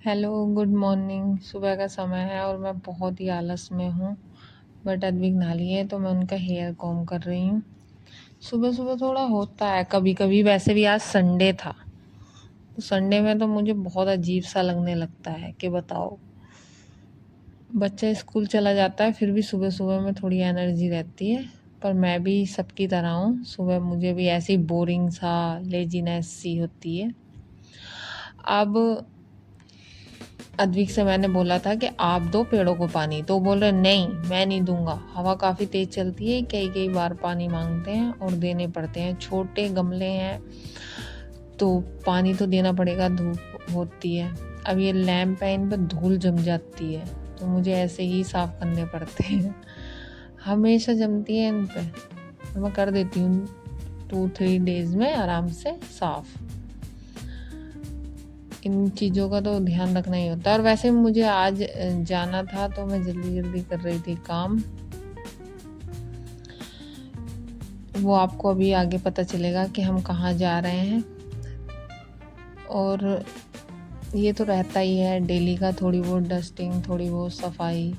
Hello, good morning. सुबह का समय है और मैं बहुत ही आलस में हूँ। बट अद्विक नहा लिए तो मैं उनका हेयर कॉम कर रही हूँ। सुबह सुबह थोड़ा होता है कभी कभी, वैसे भी आज संडे था तो संडे में तो मुझे बहुत अजीब सा लगने लगता है कि बताओ, बच्चा स्कूल चला जाता है फिर भी सुबह सुबह में थोड़ी एनर्जी रहती है। पर मैं भी सबकी तरह हूँ, सुबह मुझे भी ऐसी बोरिंग सा लेजीनेस सी होती है। अब अद्विक से मैंने बोला था कि आप दो पेड़ों को पानी, तो बोल रहे नहीं मैं नहीं दूंगा, हवा काफ़ी तेज चलती है, कई कई बार पानी मांगते हैं और देने पड़ते हैं। छोटे गमले हैं तो पानी तो देना पड़ेगा, धूप होती है। अब ये लैंप है, इन पर धूल जम जाती है तो मुझे ऐसे ही साफ़ करने पड़ते हैं। हमेशा जमती है इन पे, तो मैं कर देती हूँ 2-3 डेज में आराम से साफ़। इन चीज़ों का तो ध्यान रखना ही होता है। और वैसे मुझे आज जाना था तो मैं जल्दी जल्दी कर रही थी काम। वो आपको अभी आगे पता चलेगा कि हम कहाँ जा रहे हैं। और ये तो रहता ही है डेली का, थोड़ी बहुत डस्टिंग, थोड़ी बहुत सफाई।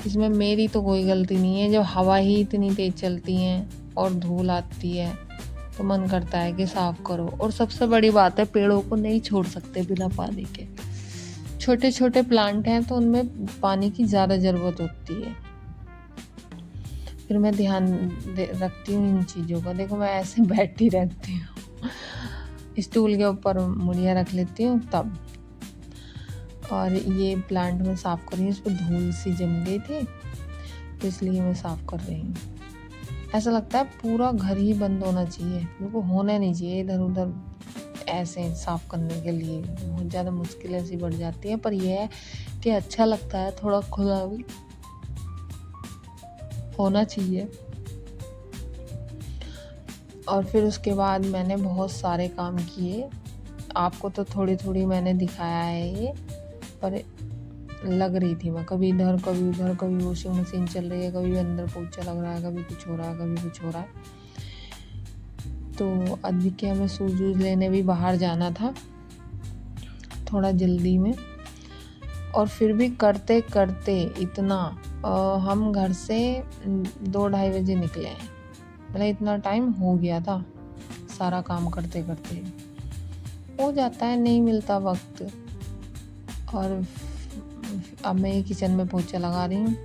इसमें मेरी तो कोई गलती नहीं है। जब हवा ही इतनी तेज चलती है और धूल आती है तो मन करता है कि साफ करो। और सबसे बड़ी बात है, पेड़ों को नहीं छोड़ सकते बिना पानी के। छोटे छोटे प्लांट हैं तो उनमें पानी की ज़्यादा ज़रूरत होती है। फिर मैं ध्यान रखती हूँ इन चीज़ों का। देखो मैं ऐसे बैठी रहती हूँ, स्टूल के ऊपर मुड़िया रख लेती हूँ तब। और ये प्लांट में साफ़ कर रही हूँ, इस पर धूल सी जम गई थी तो इसलिए मैं साफ़ कर रही हूँ। ऐसा लगता है पूरा घर ही बंद होना चाहिए, बिल्कुल होना नहीं चाहिए इधर उधर ऐसे साफ़ करने के लिए। बहुत ज़्यादा मुश्किल ऐसी बढ़ जाती है। पर यह है कि अच्छा लगता है, थोड़ा खुला भी होना चाहिए। और फिर उसके बाद मैंने बहुत सारे काम किए। आपको तो थोड़ी थोड़ी मैंने दिखाया है ये, पर लग रही थी मैं कभी इधर कभी उधर, कभी वॉशिंग मशीन चल रही है, कभी अंदर पोछा लग रहा है, कभी कुछ हो रहा है, कभी कुछ हो रहा है। तो अद्विक के हमें शूज़ लेने भी बाहर जाना था थोड़ा जल्दी में। और फिर भी करते करते इतना हम घर से 2-2:30 बजे निकले हैं। मतलब इतना टाइम हो गया था सारा काम करते करते। हो जाता है, नहीं मिलता वक्त। और अब मैं ये किचन में पोछा लगा रही हूँ।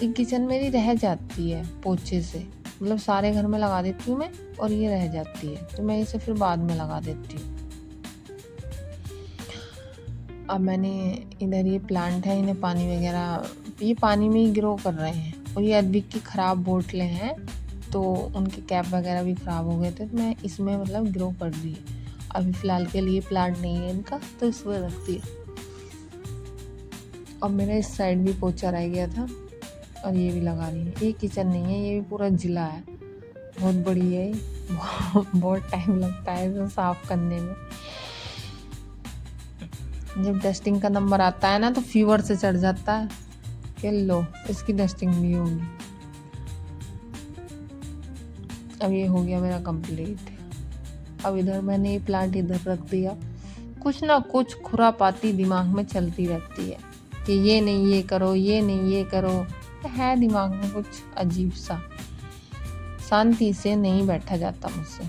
ये किचन मेरी रह जाती है पोछे से, मतलब सारे घर में लगा देती हूँ मैं और ये रह जाती है तो मैं इसे फिर बाद में लगा देती हूँ। अब मैंने इधर ये प्लांट है, इन्हें पानी वगैरह, ये पानी में ही ग्रो कर रहे हैं। और ये अद्विक की ख़राब बोतलें हैं तो उनके कैप वगैरह भी ख़राब हो गए थे तो मैं इसमें मतलब ग्रो कर दी है। अभी फ़िलहाल के लिए प्लांट नहीं है इनका तो इसमें रख दिया। अब मेरा इस साइड भी पोछा रह गया था और ये भी लगा रही है। ये किचन नहीं है, ये भी पूरा जिला है, बहुत बड़ी है। बहुत टाइम लगता है इसे साफ़ करने में। जब डस्टिंग का नंबर आता है ना तो फीवर से चढ़ जाता है कि लो इसकी डस्टिंग भी होगी। अब ये हो गया मेरा कंप्लीट। अब इधर मैंने ये प्लांट इधर रख दिया। कुछ ना कुछ खुरापाती दिमाग में चलती रहती है कि ये नहीं ये करो, ये नहीं ये करो। है दिमाग में कुछ अजीब सा, शांति से नहीं बैठा जाता मुझसे।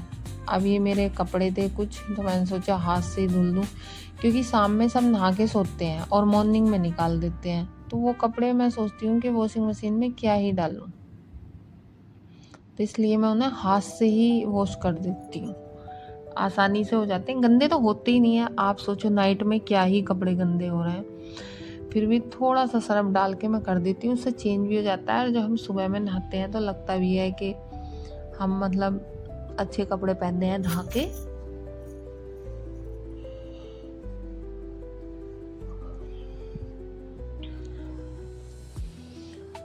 अब ये मेरे कपड़े थे कुछ तो मैंने सोचा हाथ से ही धुल दूँ, क्योंकि शाम में सब नहा के सोते हैं और मॉर्निंग में निकाल देते हैं तो वो कपड़े मैं सोचती हूँ कि वॉशिंग मशीन में क्या ही डालूँ, तो इसलिए मैं उन्हें हाथ से ही वॉश कर देती हूँ। आसानी से हो जाते हैं, गंदे तो होते ही नहीं है। आप सोचो नाइट में क्या ही कपड़े गंदे हो रहे हैं, फिर भी थोड़ा सा सर्फ डाल के मैं कर देती हूँ, उससे चेंज भी हो जाता है। और जब हम सुबह में नहाते हैं तो लगता भी है कि हम मतलब अच्छे कपड़े पहने हैं नहा के।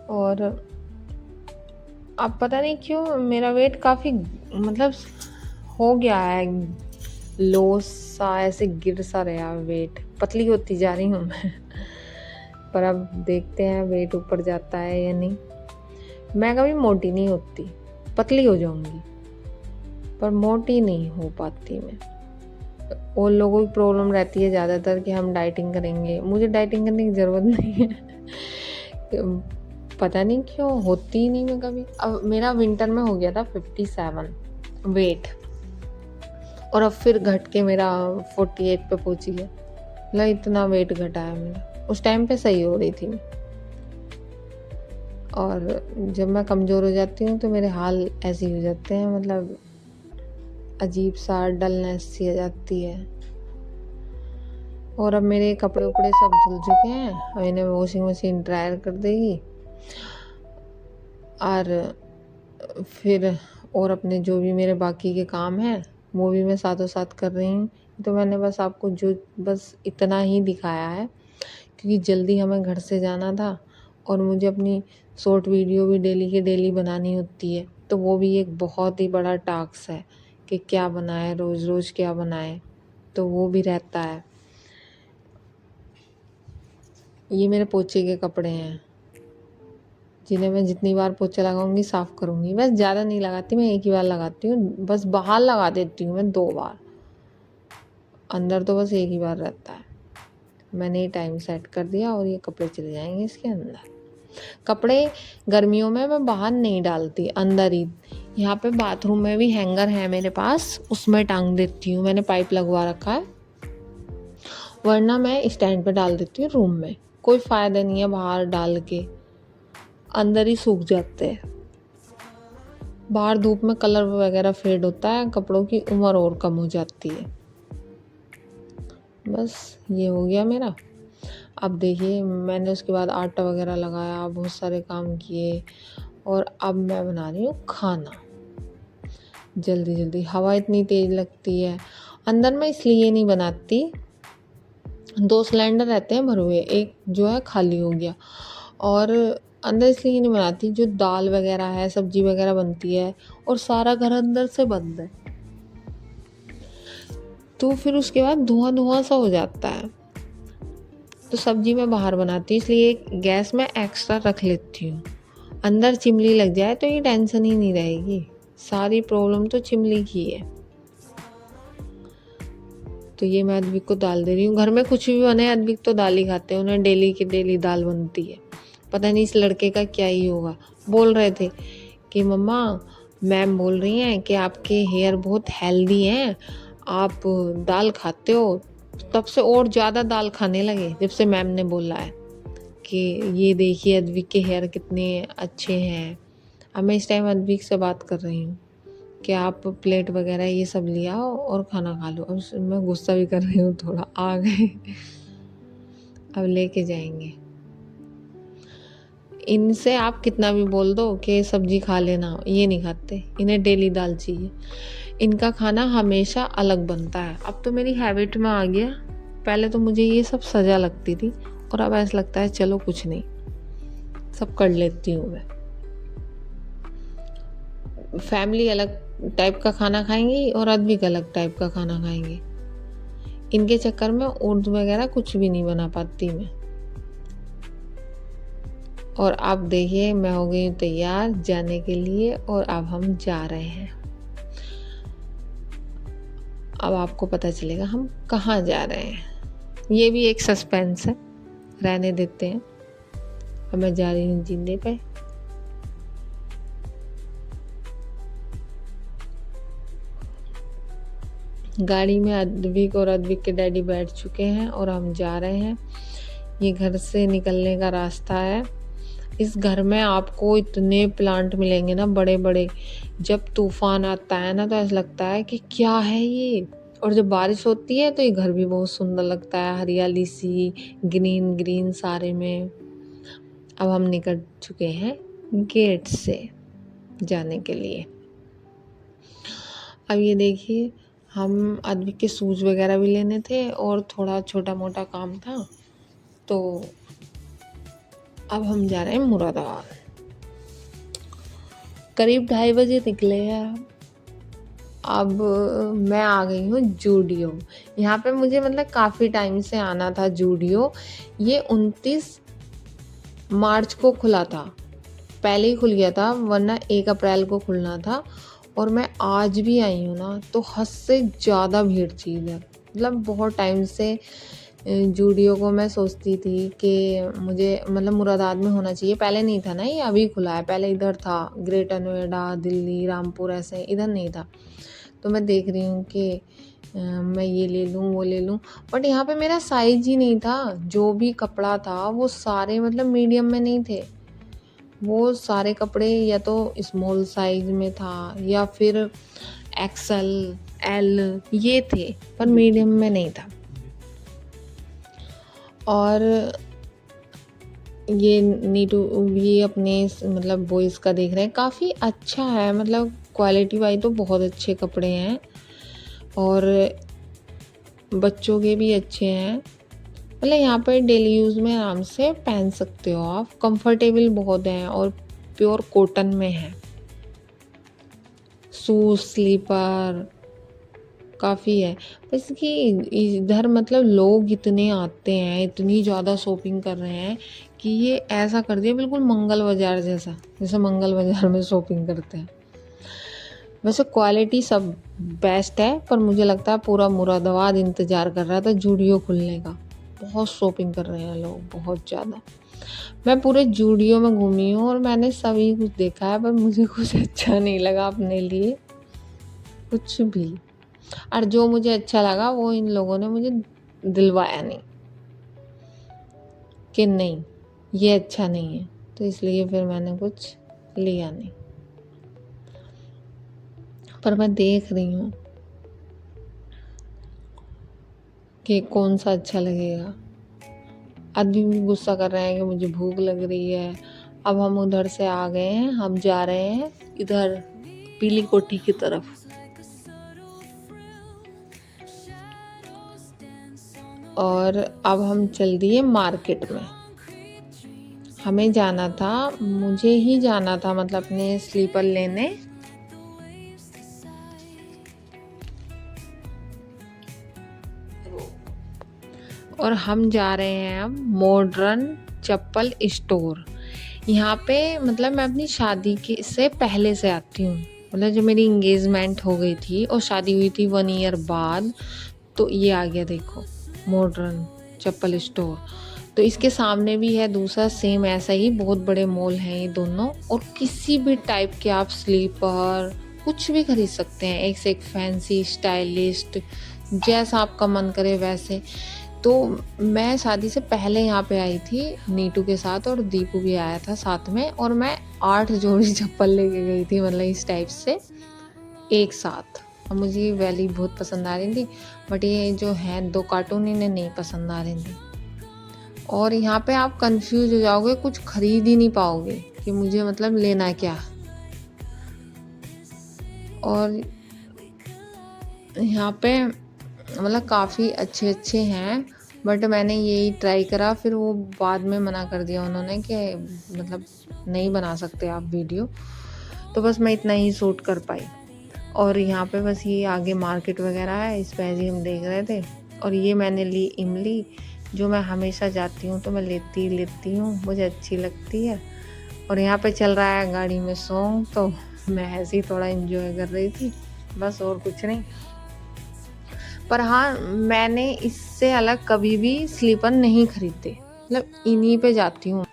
और अब पता नहीं क्यों मेरा वेट काफ़ी मतलब हो गया है लो सा, ऐसे गिर सा रहा वेट, पतली होती जा रही हूँ मैं। पर अब देखते हैं वेट ऊपर जाता है या नहीं। मैं कभी मोटी नहीं होती, पतली हो जाऊंगी पर मोटी नहीं हो पाती मैं। और लोगों की प्रॉब्लम रहती है ज़्यादातर कि हम डाइटिंग करेंगे। मुझे डाइटिंग करने की ज़रूरत नहीं है। पता नहीं क्यों होती ही नहीं मैं कभी। अब मेरा विंटर में हो गया था 57 वेट, और अब फिर घट के मेरा 48 पे पहुंची है। मतलब इतना वेट घटा है मेरा। उस टाइम पे सही हो रही थी मैं। और जब मैं कमज़ोर हो जाती हूँ तो मेरे हाल ऐसे ही हो जाते हैं, मतलब अजीब सा डलनेस सी आ जाती है। और अब मेरे कपड़े उपड़े सब धुल चुके हैं, अब इन्हें वॉशिंग मशीन ड्रायर कर देगी। और फिर और अपने जो भी मेरे बाकी के काम हैं वो भी मैं साथों साथ कर रही हूँ। तो मैंने बस आपको बस इतना ही दिखाया है, क्योंकि जल्दी हमें घर से जाना था और मुझे अपनी शॉर्ट वीडियो भी डेली के डेली बनानी होती है। तो वो भी एक बहुत ही बड़ा टास्क है कि क्या बनाए, रोज़ रोज़ क्या बनाए, तो वो भी रहता है। ये मेरे पोछे के कपड़े हैं जिन्हें मैं जितनी बार पोछा लगाऊंगी साफ़ करूंगी। बस ज़्यादा नहीं लगाती मैं, एक ही बार लगाती हूँ। बस बाहर लगा देती हूँ मैं 2 बार, अंदर तो बस एक ही बार रहता है। मैंने टाइम सेट कर दिया और ये कपड़े चले जाएंगे इसके अंदर। कपड़े गर्मियों में मैं बाहर नहीं डालती, अंदर ही। यहाँ पे बाथरूम में भी हैंगर है मेरे पास, उसमें टांग देती हूँ। मैंने पाइप लगवा रखा है, वरना मैं स्टैंड पे डाल देती हूँ रूम में। कोई फ़ायदा नहीं है बाहर डाल के, अंदर ही सूख जाते हैं। बाहर धूप में कलर वगैरह फेड होता है, कपड़ों की उम्र और कम हो जाती है। बस ये हो गया मेरा। अब देखिए मैंने उसके बाद आटा वगैरह लगाया, बहुत सारे काम किए, और अब मैं बना रही हूँ खाना जल्दी जल्दी। हवा इतनी तेज़ लगती है अंदर, मैं इसलिए नहीं बनाती। 2 सिलेंडर रहते हैं भरे हुए, एक जो है खाली हो गया। और अंदर इसलिए नहीं बनाती, जो दाल वगैरह है, सब्जी वगैरह बनती है, और सारा घर अंदर से बंद है, तो फिर उसके बाद धुआं धुआं सा हो जाता है। तो सब्जी मैं बाहर बनाती हूँ, इसलिए गैस में एक्स्ट्रा रख लेती हूँ। अंदर चिमनी लग जाए तो ये टेंशन ही नहीं रहेगी, सारी प्रॉब्लम तो चिमनी की है। तो ये मैं अद्विक को दाल दे रही हूँ। घर में कुछ भी बने अद्विक तो दाल ही खाते हैं, उन्हें डेली की डेली दाल बनती है। पता नहीं इस लड़के का क्या ही होगा। बोल रहे थे कि मम्मा, मैम बोल रही हैं कि आपके हेयर बहुत हेल्दी हैं, आप दाल खाते हो। तब से और ज़्यादा दाल खाने लगे जब से मैम ने बोला है कि ये देखिए अद्विक के हेयर कितने अच्छे हैं। अब मैं इस टाइम अद्विक से बात कर रही हूँ कि आप प्लेट वगैरह ये सब ले आओ और खाना खा लो। अब मैं गुस्सा भी कर रही हूँ थोड़ा, आ गए। अब लेके जाएंगे। इनसे आप कितना भी बोल दो कि सब्जी खा लेना, ये नहीं खाते, इन्हें डेली दाल चाहिए। इनका खाना हमेशा अलग बनता है। अब तो मेरी हैबिट में आ गया, पहले तो मुझे ये सब सजा लगती थी, और अब ऐसा लगता है चलो कुछ नहीं, सब कर लेती हूँ मैं। फैमिली अलग टाइप का खाना खाएंगी और अद्विक अलग टाइप का खाना खाएंगे। इनके चक्कर में उर्दू वगैरह कुछ भी नहीं बना पाती मैं। और अब देखिए मैं हो गई हूँ तैयार जाने के लिए, और अब हम जा रहे हैं। अब आपको पता चलेगा हम कहाँ जा रहे हैं। ये भी एक सस्पेंस है, रहने देते हैं। अब मैं जा रही हूँ जिंदे पे। गाड़ी में अद्विक और अद्विक के डैडी बैठ चुके हैं और हम जा रहे हैं। ये घर से निकलने का रास्ता है। इस घर में आपको इतने प्लांट मिलेंगे ना, बड़े बड़े। जब तूफान आता है ना तो ऐसा लगता है कि क्या है ये। और जब बारिश होती है तो ये घर भी बहुत सुंदर लगता है, हरियाली सी, ग्रीन ग्रीन सारे में। अब हम निकल चुके हैं गेट से जाने के लिए। अब ये देखिए, हम अद्विक के शूज़ वगैरह भी लेने थे और थोड़ा छोटा मोटा काम था, तो अब हम जा रहे हैं मुरादाबाद। करीब 2:30 बजे निकले हैं। अब मैं आ गई हूँ जूडियो। यहाँ पे मुझे मतलब काफ़ी टाइम से आना था जूडियो। ये 29 मार्च को खुला था, पहले ही खुल गया था, वरना 1 अप्रैल को खुलना था। और मैं आज भी आई हूँ ना तो हद से ज़्यादा भीड़ थी इधर। मतलब बहुत टाइम से जूडियो को मैं सोचती थी कि मुझे मतलब मुरादाबाद में होना चाहिए। पहले नहीं था ना, ये अभी खुला है, पहले इधर था ग्रेटर नोएडा, दिल्ली, रामपुर, ऐसे इधर नहीं था। तो मैं देख रही हूँ कि मैं ये ले लूँ वो ले लूँ, बट यहाँ पे मेरा साइज ही नहीं था। जो भी कपड़ा था वो सारे मतलब मीडियम में नहीं थे, वो सारे कपड़े या तो स्मॉल साइज में था या फिर एक्सल, एल ये थे, पर मीडियम में नहीं था। और ये नीटू ये अपने मतलब बॉयज़ का देख रहे हैं, काफ़ी अच्छा है, मतलब क्वालिटी वाइज तो बहुत अच्छे कपड़े हैं और बच्चों के भी अच्छे हैं। मतलब यहाँ पर डेली यूज़ में आराम से पहन सकते हो आप, कंफर्टेबल बहुत हैं और प्योर कॉटन में है। शूज़, स्लीपर काफ़ी है। बस कि इधर मतलब लोग इतने आते हैं, इतनी ज़्यादा शॉपिंग कर रहे हैं कि ये ऐसा कर दिया बिल्कुल मंगल बाज़ार जैसा, जैसे मंगल बाज़ार में शॉपिंग करते हैं। वैसे क्वालिटी सब बेस्ट है, पर मुझे लगता है पूरा मुरादाबाद इंतज़ार कर रहा था जूडियो खुलने का। बहुत शॉपिंग कर रहे हैं लोग, बहुत ज़्यादा। मैं पूरे जूडियो में घूमी हूँ और मैंने सभी कुछ देखा है, पर मुझे कुछ अच्छा नहीं लगा अपने लिए, कुछ भी। और जो मुझे अच्छा लगा वो इन लोगों ने मुझे दिलवाया नहीं कि नहीं ये अच्छा नहीं है, तो इसलिए फिर मैंने कुछ लिया नहीं। पर मैं देख रही हूँ कि कौन सा अच्छा लगेगा। आदमी भी गुस्सा कर रहे हैं कि मुझे भूख लग रही है। अब हम उधर से आ गए हैं, हम जा रहे हैं इधर पीली कोठी की तरफ। और अब हम चल दिए मार्केट में। हमें जाना था, मुझे ही जाना था मतलब अपने स्लीपर लेने। और हम जा रहे हैं अब मॉडर्न चप्पल स्टोर। यहाँ पे मतलब मैं अपनी शादी के से पहले से आती हूँ, मतलब जब मेरी इंगेजमेंट हो गई थी और शादी हुई थी 1 ईयर बाद, तो ये आ गया देखो मॉडर्न चप्पल स्टोर। तो इसके सामने भी है दूसरा सेम ऐसा ही, बहुत बड़े मॉल हैं ये दोनों, और किसी भी टाइप के आप स्लीपर कुछ भी खरीद सकते हैं, एक से एक फैंसी स्टाइलिस्ट, जैसा आपका मन करे वैसे। तो मैं शादी से पहले यहाँ पे आई थी नीटू के साथ, और दीपू भी आया था साथ में, और मैं 8 जोड़ी चप्पल लेके गई थी, मतलब इस टाइप से एक साथ। और मुझे ये वाली बहुत पसंद आ रही थी, बट ये जो है 2 कार्टून इन्हें नहीं पसंद आ रही थी। और यहाँ पे आप कंफ्यूज हो जाओगे, कुछ खरीद ही नहीं पाओगे कि मुझे मतलब लेना क्या। और यहाँ पे मतलब काफ़ी अच्छे हैं, बट मैंने यही ट्राई करा, फिर वो बाद में मना कर दिया उन्होंने कि मतलब नहीं बना सकते आप वीडियो, तो बस मैं इतना ही शूट कर पाई। और यहाँ पे बस ये आगे मार्केट वगैरह है, इस पे हम देख रहे थे। और ये मैंने ली इमली, जो मैं हमेशा जाती हूँ तो मैं लेती हूँ, मुझे अच्छी लगती है। और यहाँ पे चल रहा है गाड़ी में सॉन्ग, तो मैं ऐसे ही थोड़ा एंजॉय कर रही थी, बस और कुछ नहीं। पर हाँ, मैंने इससे अलग कभी भी स्लीपर नहीं खरीदे, मतलब इन्हीं पे जाती हूँ।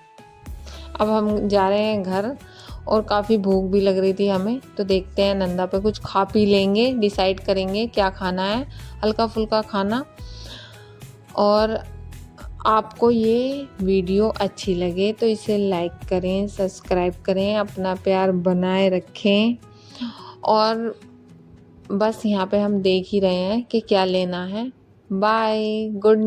अब हम जा रहे हैं घर, और काफ़ी भूख भी लग रही थी हमें, तो देखते हैं नंदा पे कुछ खा पी लेंगे, डिसाइड करेंगे क्या खाना है, हल्का फुल्का खाना। और आपको ये वीडियो अच्छी लगे तो इसे लाइक करें, सब्सक्राइब करें, अपना प्यार बनाए रखें। और बस यहाँ पे हम देख ही रहे हैं कि क्या लेना है। Bye, good